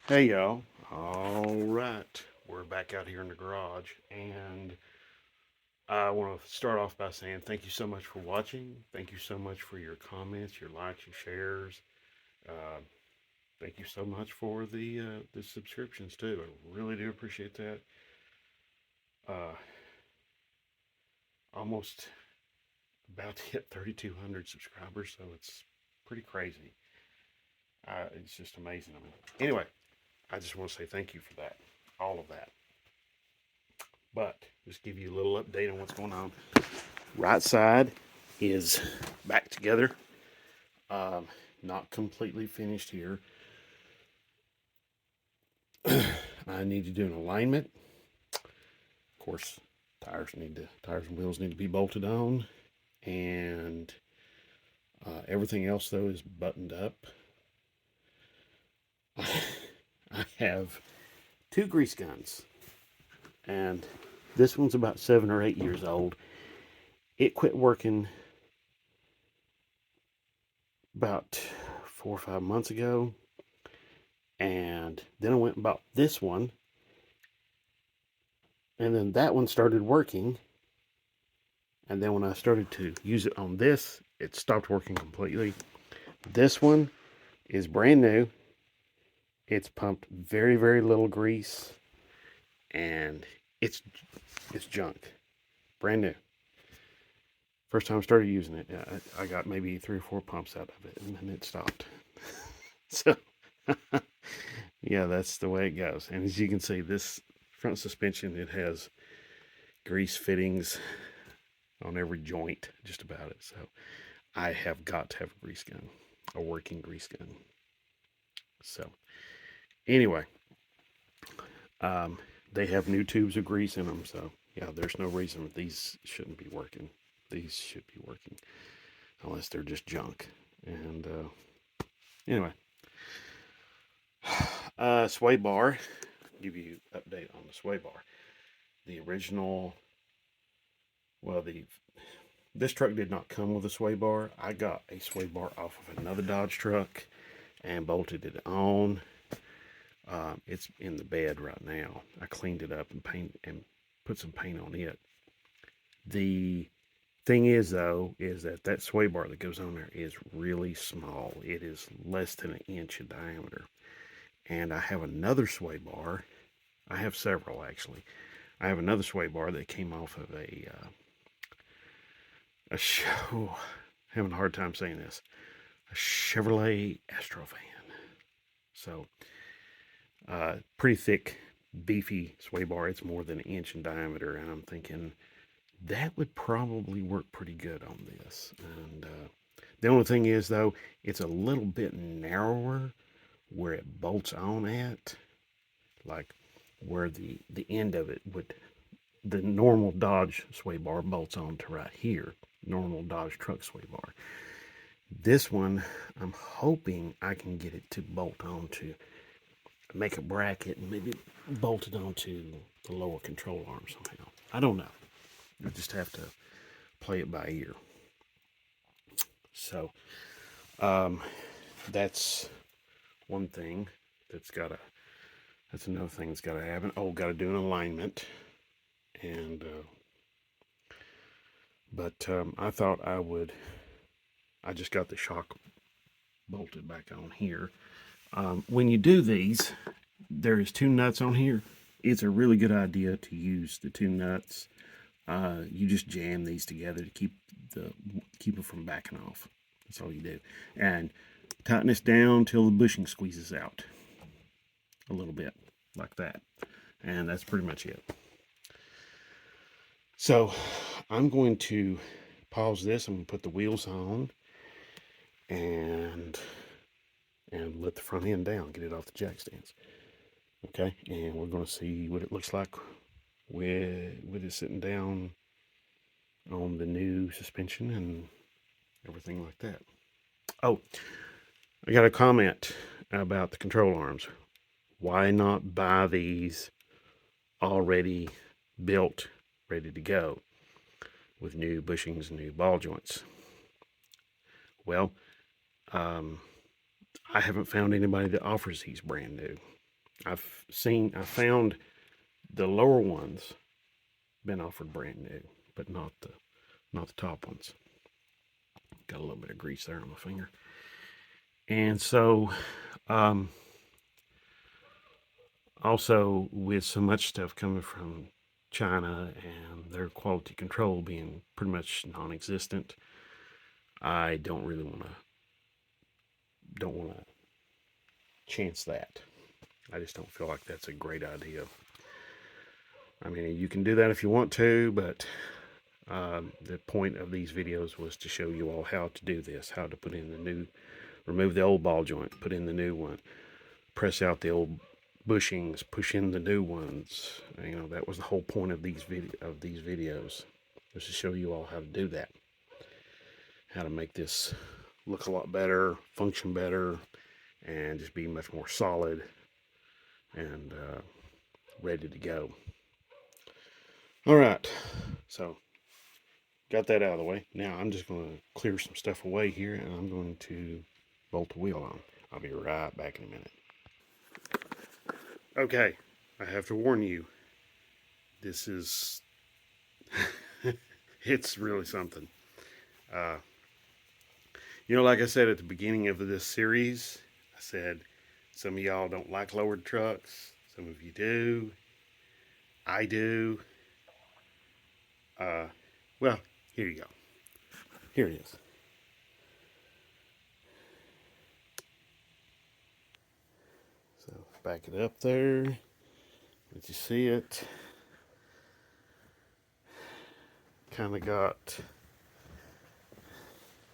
Hey y'all. All right. We're back out here in the garage and I want to start off by saying thank you so much for watching. Thank you so much for your comments, your likes, your shares. Uh, Thank you so much for the subscriptions too. I really do appreciate that. Uh, Almost about to hit 3,200 subscribers, so it's pretty crazy. It's just amazing. Anyway, I just want to say thank you for that, all of that. But just give you a little update on what's going on. Right side is back together. Um, Not completely finished here. I need to do an alignment. Of course, tires and wheels need to be bolted on, and everything else though is buttoned up. I have two grease guns, and this one's about 7 or 8 years old. It quit working about 4 or 5 months ago, and then I went and bought this one, and then that one started working, and then when I started to use it on this, it stopped working completely. This one is brand new. It's pumped very, very little grease, and it's it's junk, brand new. First time I started using it, I got maybe 3 or 4 pumps out of it, and then it stopped. So, yeah, that's the way it goes. And as you can see, this front suspension, it has grease fittings on every joint, just about it. So, I have got to have a grease gun, a working grease gun. So, anyway, um, they have new tubes of grease in them. So, yeah, there's no reason these shouldn't be working. These should be working, unless they're just junk. And anyway, sway bar. Give you update on the sway bar. The original, well, this truck did not come with a sway bar. I got a sway bar off of another Dodge truck and bolted it on. It's in the bed right now. I cleaned it up and put some paint on it. The thing is, though, is that sway bar that goes on there is really small. It is less than an inch in diameter. And I have another sway bar. I have several, actually. I have another sway bar that came off of a show. Having a hard time saying this. A Chevrolet Astrovan. So, pretty thick, beefy sway bar. It's more than an inch in diameter, and I'm thinking that would probably work pretty good on this. And the only thing is, though, it's a little bit narrower where it bolts on at, like where the end of it would, the normal Dodge sway bar bolts on to right here, normal Dodge truck sway bar. This one, I'm hoping I can get it to bolt on to make a bracket and maybe bolt it onto the lower control arm somehow. I don't know. I just have to play it by ear. So, that's one thing that's another thing that's got to happen. Oh, got to do an alignment. And, but I thought I just got the shock bolted back on here. When you do these, there is two nuts on here. It's a really good idea to use the two nuts. You just jam these together to keep them from backing off. That's all you do. And tighten this down till the bushing squeezes out a little bit, like that. And that's pretty much it. So I'm going to pause this. I'm going to put the wheels on and let the front end down, get it off the jack stands. Okay, and we're going to see what it looks like with it sitting down on the new suspension and everything like that. Oh, I got a comment about the control arms. Why not buy these already built, ready to go, with new bushings and new ball joints? Well, I haven't found anybody that offers these brand new. I found the lower ones been offered brand new, but not the top ones. Got a little bit of grease there on my finger. And so, also with so much stuff coming from China and their quality control being pretty much non-existent, I don't really don't want to chance that. I just don't feel like that's a great idea. I mean, you can do that if you want to, but the point of these videos was to show you all how to do this, how to put in the new, remove the old ball joint, put in the new one, press out the old bushings, push in the new ones. You know, that was the whole point of these videos, was to show you all how to do that, how to make this look a lot better, function better, and just be much more solid and ready to go. All right, so got that out of the way. Now I'm just going to clear some stuff away here, and I'm going to bolt the wheel on. I'll be right back in a minute. Okay, I have to warn you, this is it's really something. You know, like I said at the beginning of this series, I said some of y'all don't like lowered trucks, some of you do, I do. Well, here you go. Here it is. So back it up there. Did you see it? Kind of got,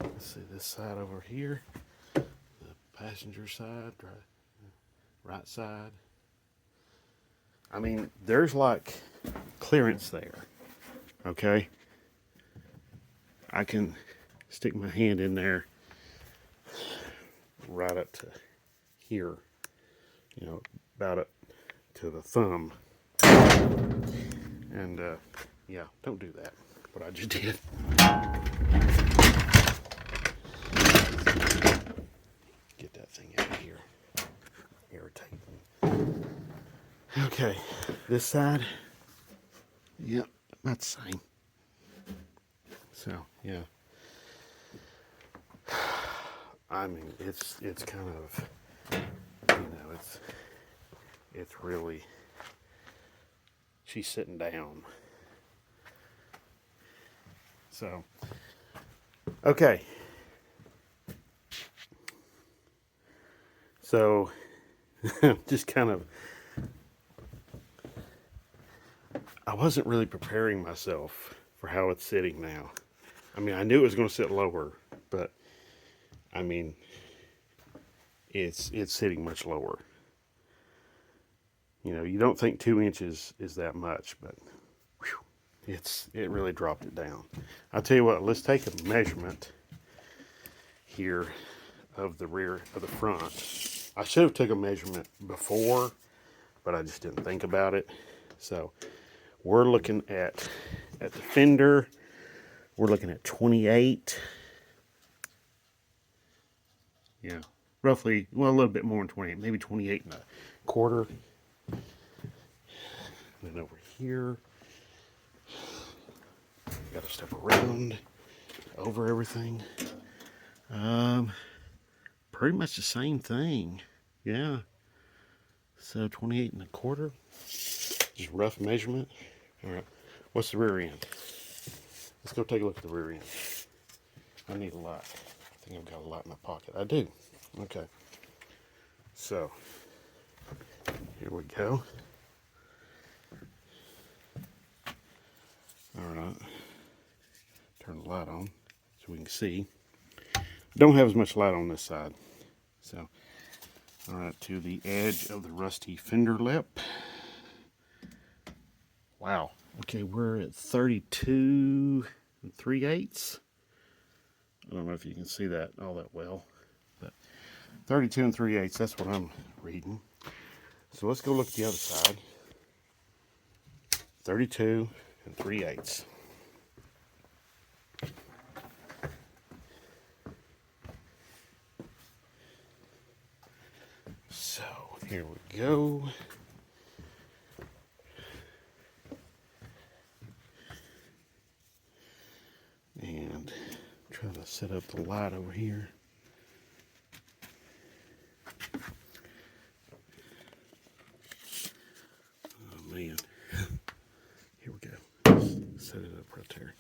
let's see, this side over here, the passenger side, right side. I mean, there's like clearance there, okay? I can stick my hand in there right up to here, you know, about up to the thumb. And yeah, don't do that, what I just did. Get that thing out of here. Irritating. Okay, this side, yep, that's the same. So yeah, I mean, it's kind of, you know, it's really, she's sitting down. So, okay. So, just kind of, I wasn't really preparing myself for how it's sitting now. I mean, I knew it was going to sit lower, but I mean, it's sitting much lower. You know, you don't think 2 inches is that much, but whew, it really dropped it down. I'll tell you what, let's take a measurement here of the rear of the front. I should have took a measurement before, but I just didn't think about it. So we're looking at the fender, we're looking at 28. Yeah, roughly, well, a little bit more than 28, maybe 28 and a quarter. And then over here, got to step around over everything. Pretty much the same thing. Yeah. So 28 and a quarter. Just rough measurement. All right. What's the rear end? Let's go take a look at the rear end. I need a lot. I think I've got a lot in my pocket. I do. Okay. So here we go. All right. Turn the light on so we can see. Don't have as much light on this side. So, all right, to the edge of the rusty fender lip. Wow. Okay, we're at 32 3/8. I don't know if you can see that all that well, but 32 3/8, that's what I'm reading. So let's go look at the other side. 32 3/8. So Here we go. And try to set up the light over here. Oh man. Here we go. Set it up right there.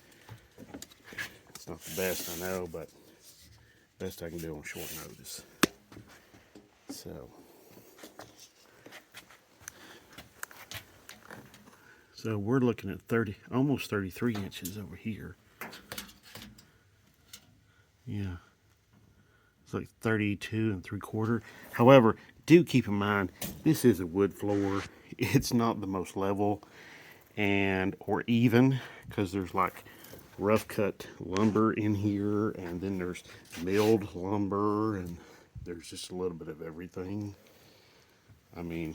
It's not the best, I know, but best I can do on short notice. So we're looking at almost 33 inches over here. Yeah. It's like 32 3/4. However, do keep in mind, this is a wood floor. It's not the most level or even, because there's like rough cut lumber in here, and then there's milled lumber, and there's just a little bit of everything. I mean,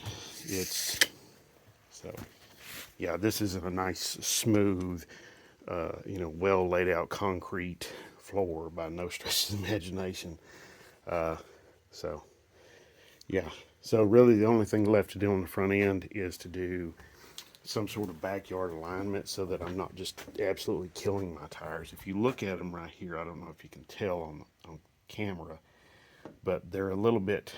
yeah, this isn't a nice, smooth, well laid out concrete floor by no stretch of the imagination. Yeah. So really the only thing left to do on the front end is to do some sort of backyard alignment so that I'm not just absolutely killing my tires. If you look at them right here, I don't know if you can tell on camera, but they're a little bit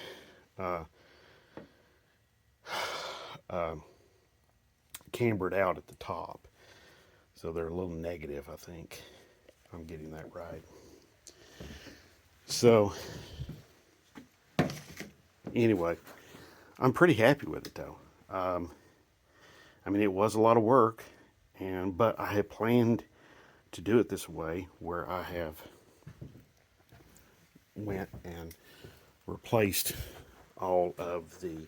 cambered out at the top. So they're a little negative, I think. I'm getting that right. So anyway, I'm pretty happy with it though. I mean, it was a lot of work, but I had planned to do it this way, where I have went and replaced all of the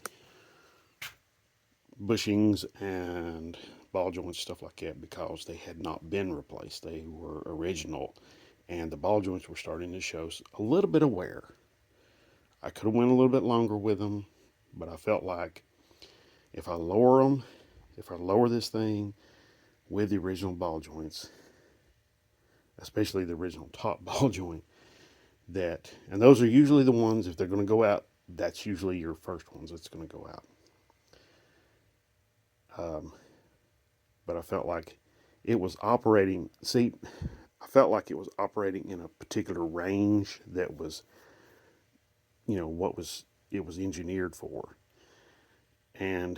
bushings and ball joints, stuff like that, because they had not been replaced. They were original, and the ball joints were starting to show a little bit of wear. I could have went a little bit longer with them, but I felt like if I lower this thing with the original ball joints, especially the original top ball joint, and those are usually the ones, if they're going to go out, that's usually your first ones that's going to go out. But I felt like it was operating, I felt like it was operating in a particular range that was, it was engineered for. And,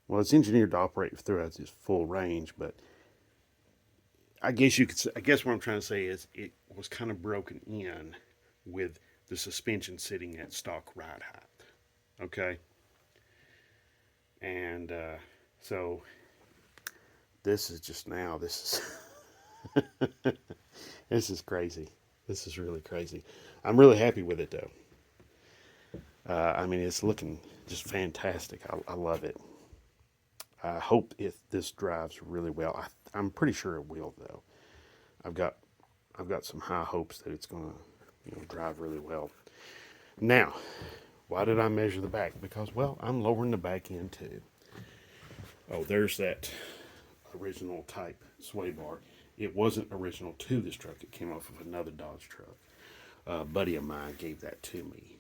well, it's engineered to operate throughout its full range, but I guess what I'm trying to say is it was kind of broken in with the suspension sitting at stock ride height. Okay? And so this is this is crazy. This is really crazy. I'm really happy with it though. I mean, it's looking just fantastic. I love it. I hope this drives really well. I'm pretty sure it will though. I've got some high hopes that it's going to drive really well. Now, why did I measure the back? Because, well, I'm lowering the back end too. Oh, there's that original type sway bar. It wasn't original to this truck. It came off of another Dodge truck. A buddy of mine gave that to me.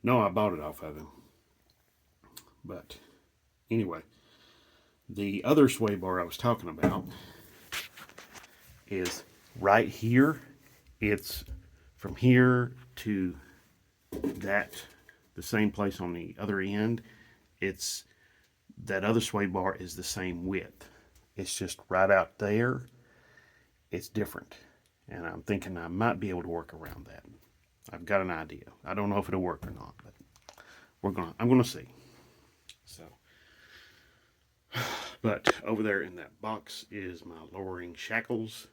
No, I bought it off of him. But anyway, the other sway bar I was talking about is right here. It's from here to the same place on the other end. That other sway bar is the same width. It's just right out there. It's different. And I'm thinking I might be able to work around that. I've got an idea. I don't know if it'll work or not, but I'm gonna see. So, but over there in that box is my lowering shackles,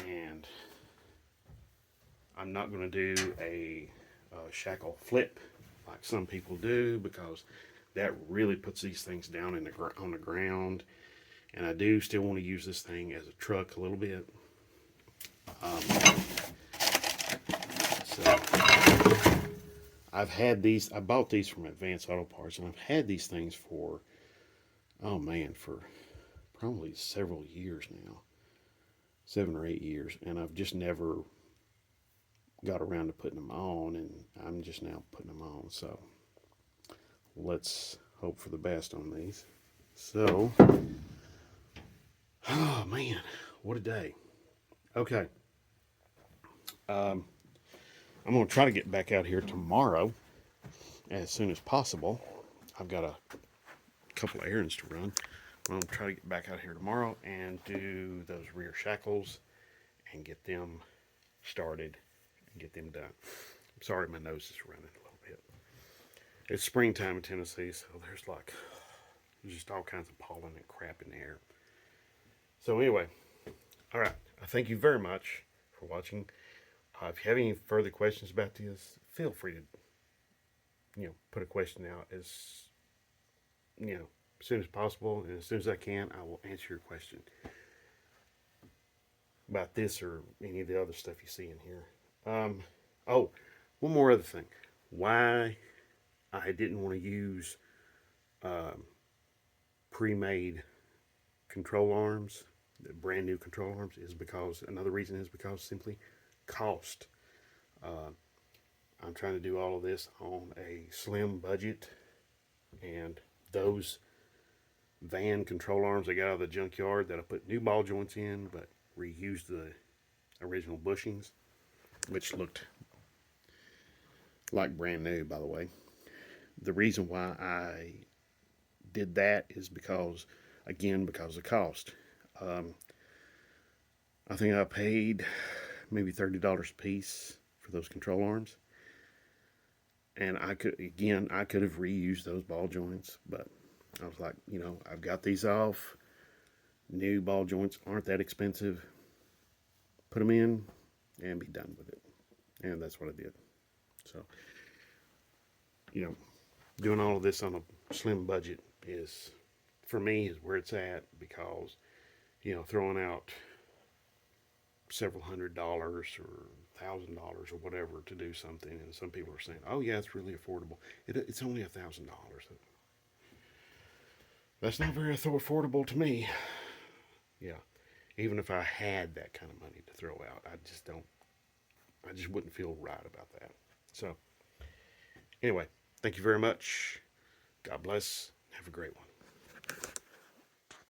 and I'm not gonna do a shackle flip like some people do, because that really puts these things down on the ground. And I do still want to use this thing as a truck a little bit. So I've had these. I bought these from Advanced Auto Parts, and I've had these things for probably several years now, 7 or 8 years, and I've just never got around to putting them on, and I'm just now putting them on. So let's hope for the best on these. So, oh man, what a day. Okay. I'm going to try to get back out here tomorrow as soon as possible. I've got a couple of errands to run. I'm going to try to get back out here tomorrow and do those rear shackles and get them started and get them done. I'm sorry my nose is running a little bit. It's springtime in Tennessee, so there's just all kinds of pollen and crap in the air. So anyway, all right. I thank you very much for watching. If you have any further questions about this, feel free to, put a question out as soon as possible, and as soon as I can, I will answer your question about this or any of the other stuff you see in here. Oh, one more other thing. Why I didn't want to use pre-made control arms, the brand new control arms, is because another reason is because simply cost. I'm trying to do all of this on a slim budget, and those van control arms I got out of the junkyard that I put new ball joints in, but reused the original bushings, which looked like brand new, by the way. The reason why I did that is because of cost. I think I paid maybe $30 a piece for those control arms, and I could have reused those ball joints, but I was like, I've got these off. New ball joints aren't that expensive. Put them in and be done with it. And that's what I did. So, doing all of this on a slim budget is, for me, is where it's at, because, throwing out several $100s or $1,000 or whatever to do something, and some people are saying, "Oh yeah, it's really affordable." It's only $1,000. That's not very affordable to me. Yeah, even if I had that kind of money to throw out, I just wouldn't feel right about that. So, anyway, thank you very much. God bless. Have a great one.